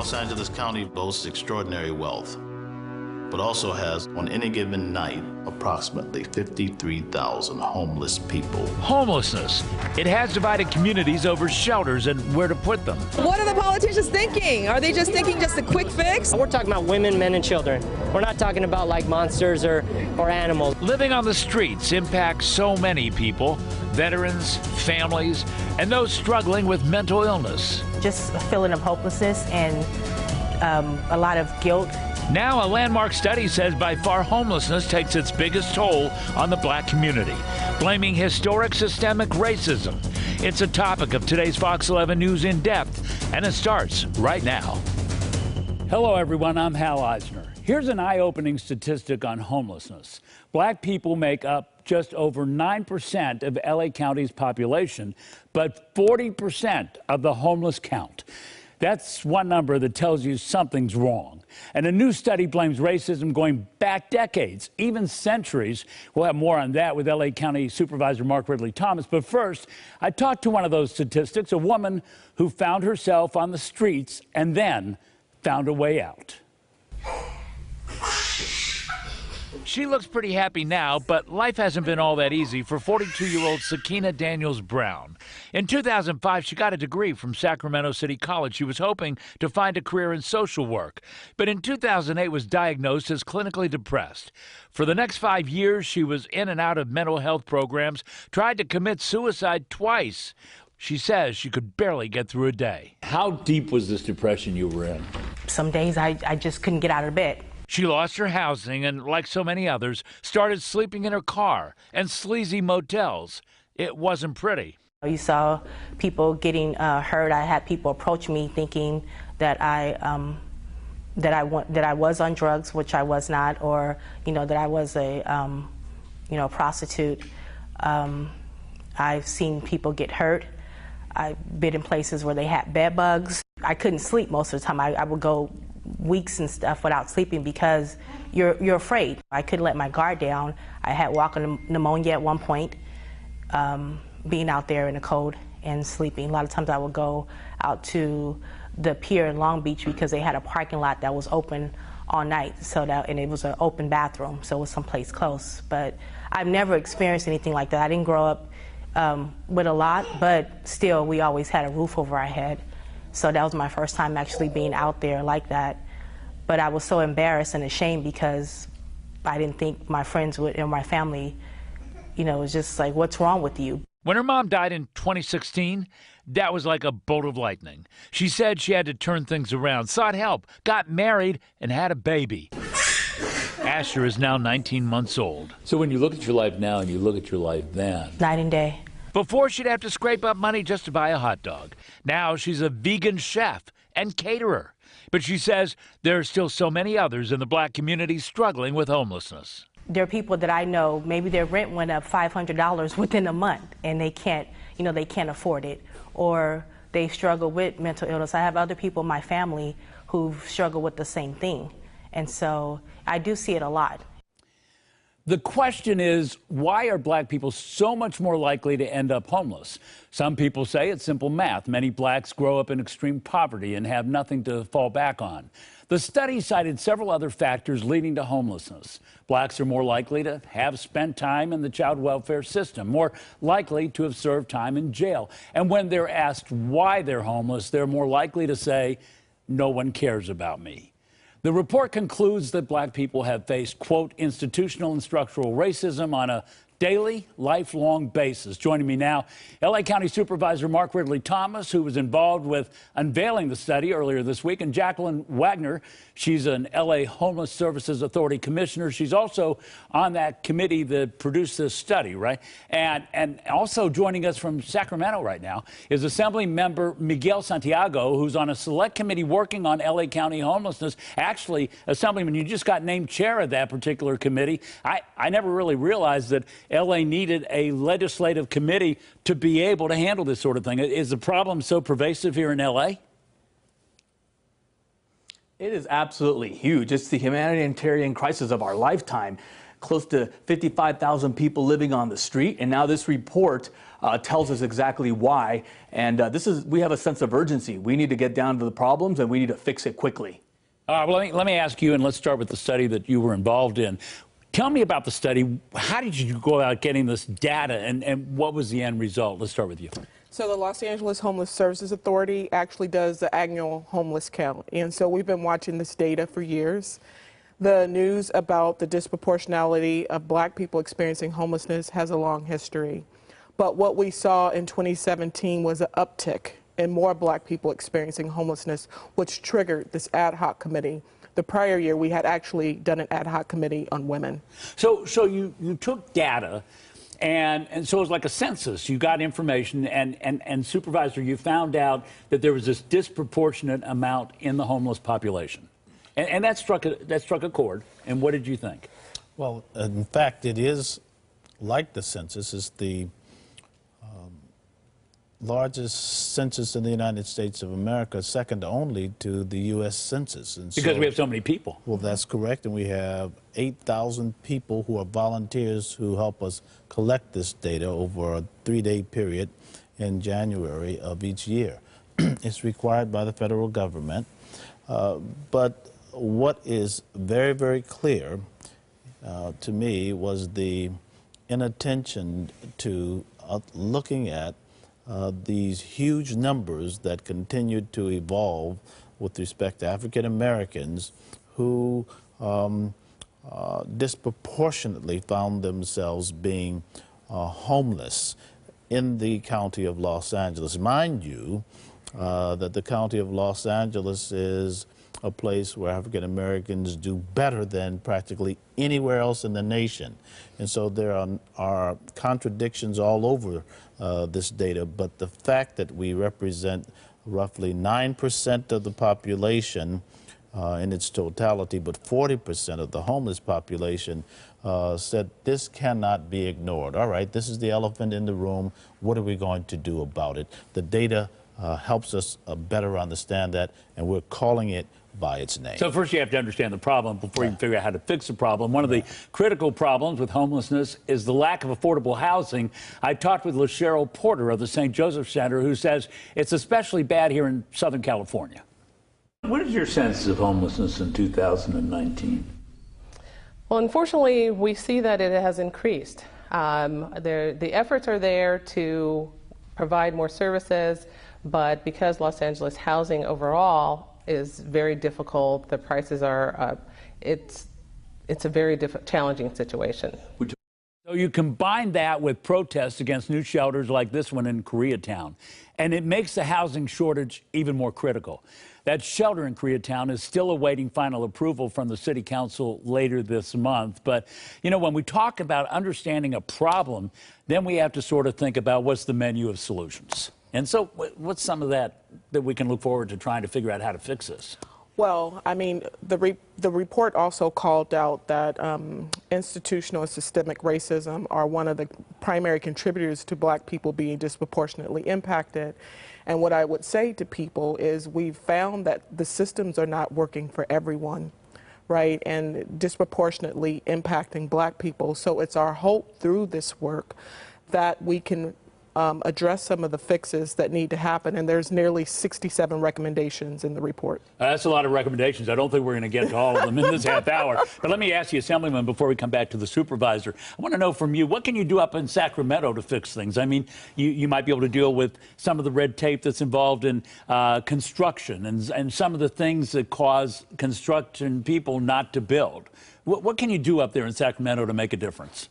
Los Angeles County boasts extraordinary wealth, but also has, on any given night, approximately 53,000 homeless people. Homelessness. It has divided communities over shelters and where to put them. What are the politicians thinking? Are they just thinking just a quick fix? We're talking about women, men, and children. We're not talking about like monsters or animals. Living on the streets impacts so many people, veterans, families, and those struggling with mental illness. Just a feeling of hopelessness and a lot of guilt. Now, a landmark study says by far homelessness takes its biggest toll on the black community, blaming historic systemic racism. It's a topic of today's Fox 11 News in Depth, and it starts right now. Hello, everyone. I'm Hal Eisner. Here's an eye-opening statistic on homelessness. Black people make up just over 9% of LA County's population, but 40% of the homeless count. That's one number that tells you something's wrong. And a new study blames racism going back decades, even centuries. We'll have more on that with LA County Supervisor Mark Ridley Thomas. But first, I talked to one of those statistics, a woman who found herself on the streets and then found a way out. She looks pretty happy now, but life hasn't been all that easy for 42-year-old Sakina Daniels Brown. In 2005, she got a degree from Sacramento City College. She was hoping to find a career in social work, but in 2008 was diagnosed as clinically depressed. For the next 5 years, she was in and out of mental health programs, tried to commit suicide twice. She says she could barely get through a day. How deep was this depression you were in? Some days I just couldn't get out of bed. She lost her housing and, like so many others, started sleeping in her car and sleazy motels. It wasn't pretty. You saw people getting hurt. I had people approach me thinking that I was on drugs, which I was not, or that I was a prostitute. I've seen people get hurt. I've been in places where they had bed bugs. I couldn't sleep most of the time. I would go weeks and stuff without sleeping because you're afraid. I couldn't let my guard down. I had walking pneumonia at one point, being out there in the cold and sleeping. A lot of times I would go out to the pier in Long Beach because they had a parking lot that was open all night, and it was an open bathroom, so it was someplace close. But I've never experienced anything like that. I didn't grow up with a lot, but still we always had a roof over our head. So that was my first time actually being out there like that. But I was so embarrassed and ashamed because I didn't think my friends would, and my family, it was just like, what's wrong with you? When her mom died in 2016, that was like a bolt of lightning. She said she had to turn things around, sought help, got married, and had a baby. Asher is now 19 months old. So when you look at your life now and you look at your life then? Night and day. Before, she'd have to scrape up money just to buy a hot dog. Now she's a vegan chef and caterer. But she says there are still so many others in the black community struggling with homelessness. There are people that I know, maybe their rent went up $500 within a month and they can't afford it, or they struggle with mental illness. I have other people in my family who struggle with the same thing. And so I do see it a lot. The question is, why are black people so much more likely to end up homeless? Some people say it's simple math. Many blacks grow up in extreme poverty and have nothing to fall back on. The study cited several other factors leading to homelessness. Blacks are more likely to have spent time in the child welfare system, more likely to have served time in jail. And when they're asked why they're homeless, they're more likely to say, "No one cares about me." The report concludes that black people have faced, quote, institutional and structural racism on a daily, lifelong basis. Joining me now, LA County Supervisor Mark Ridley Thomas, who was involved with unveiling the study earlier this week, and Jacqueline Wagner. She's an LA Homeless Services Authority commissioner. She's also on that committee that produced this study, right? And also joining us from Sacramento right now is Assembly Member Miguel Santiago, who's on a select committee working on LA County homelessness. Actually, Assemblyman, you just got named chair of that particular committee. I never really realized that LA needed a legislative committee to be able to handle this sort of thing. Is the problem so pervasive here in LA? It is absolutely huge. It's the humanitarian crisis of our lifetime. Close to 55,000 people living on the street. And now this report tells us exactly why. And we have a sense of urgency. We need to get down to the problems, and we need to fix it quickly. Well, let me ask you, and let's start with the study that you were involved in. Tell me about the study. How did you go about getting this data, and what was the end result? Let's start with you. So the Los Angeles Homeless Services Authority actually does the annual homeless count. And so we've been watching this data for years. The news about the disproportionality of black people experiencing homelessness has a long history. But what we saw in 2017 was an uptick in more black people experiencing homelessness, which triggered this ad hoc committee. The prior year, we had actually done an ad hoc committee on women. So you took data, and so it was like a census. You got information, and Supervisor, you found out that there was this disproportionate amount in the homeless population. And that struck a chord. And what did you think? Well, in fact, it is like the census. It's the largest census in the United States of America, second only to the U.S. Census. And because we have so many people. Well, that's correct, and we have 8,000 people who are volunteers who help us collect this data over a 3-day period in January of each year. It's required by the federal government, but what is very, very clear to me was the inattention to looking at these huge numbers that continued to evolve with respect to African Americans who disproportionately found themselves being homeless in the county of Los Angeles. Mind you, that the county of Los Angeles is a place where African Americans do better than practically anywhere else in the nation. And so there are contradictions all over this data, but the fact that we represent roughly 9% of the population in its totality, but 40% of the homeless population said this cannot be ignored. All right, this is the elephant in the room. What are we going to do about it? The data helps us better understand that, and we're calling it by its name. So first you have to understand the problem before you can figure out how to fix the problem. One of the critical problems with homelessness is the lack of affordable housing. I talked with LaCheryl Porter of the St. Joseph Center, who says it's especially bad here in Southern California. What is your sense of homelessness in 2019? Well, unfortunately, we see that it has increased. The efforts are there to provide more services, but because Los Angeles housing overall is very difficult, the prices are, it's a very challenging situation. So you combine that with protests against new shelters like this one in Koreatown, and it makes the housing shortage even more critical. That shelter in Koreatown is still awaiting final approval from the City Council later this month. But, you know, when we talk about understanding a problem, then we have to sort of think about what's the menu of solutions. And so what's some of that we can look forward to trying to figure out how to fix this? Well, I mean, the report also called out that institutional and systemic racism are one of the primary contributors to black people being disproportionately impacted. And what I would say to people is we've found that the systems are not working for everyone, right, and disproportionately impacting black people. So it's our hope through this work that we can address some of the fixes that need to happen, and there's nearly 67 recommendations in the report. That's a lot of recommendations. I don't think we're going to get to all of them in this half hour. But let me ask you, Assemblyman, before we come back to the supervisor, I want to know from you, what can you do up in Sacramento to fix things? I mean, you might be able to deal with some of the red tape that's involved in construction and some of the things that cause construction people not to build. What can you do up there in Sacramento to make a difference?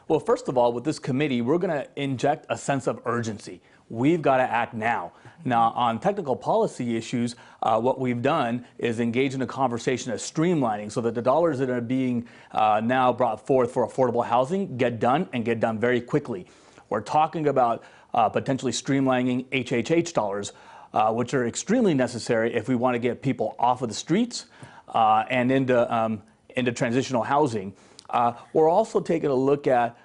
Well, first of all, with this committee, we're going to inject a sense of urgency. We've got to act now. Now, on technical policy issues, what we've done is engage in a conversation of streamlining so that the dollars that are being now brought forth for affordable housing get done and get done very quickly. We're talking about potentially streamlining HHH dollars, which are extremely necessary if we want to get people off of the streets and into transitional housing. We're also taking a look at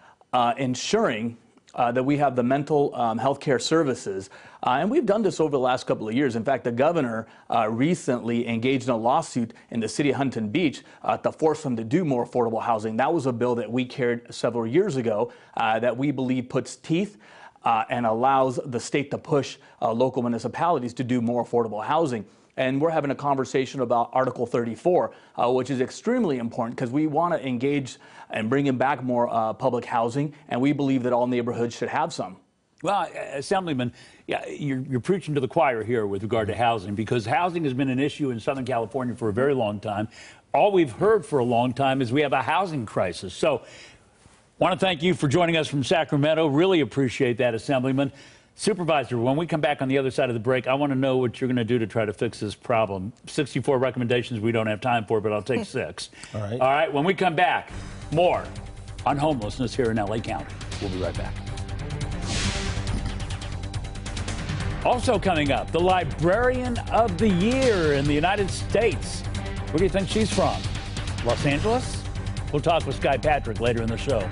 ensuring that we have the mental health care services. And we've done this over the last couple of years. In fact, the governor recently engaged in a lawsuit in the city of Huntington Beach to force them to do more affordable housing. That was a bill that we carried several years ago that we believe puts teeth and allows the state to push local municipalities to do more affordable housing. And we're having a conversation about Article 34, which is extremely important because we want to engage and bring in back more public housing, and we believe that all neighborhoods should have some. Well, Assemblyman, yeah, you're preaching to the choir here with regard to housing, because housing has been an issue in Southern California for a very long time. All we've heard for a long time is we have a housing crisis. So, want to thank you for joining us from Sacramento. Really appreciate that, Assemblyman. Supervisor, when we come back on the other side of the break, I want to know what you're going to do to try to fix this problem. 64 recommendations we don't have time for, but I'll take 6. All right. All right, when we come back, more on homelessness here in LA County. We'll be right back. Also coming up, the Librarian of the Year in the United States. Where do you think she's from? Los Angeles? We'll talk with Sky Patrick later in the show.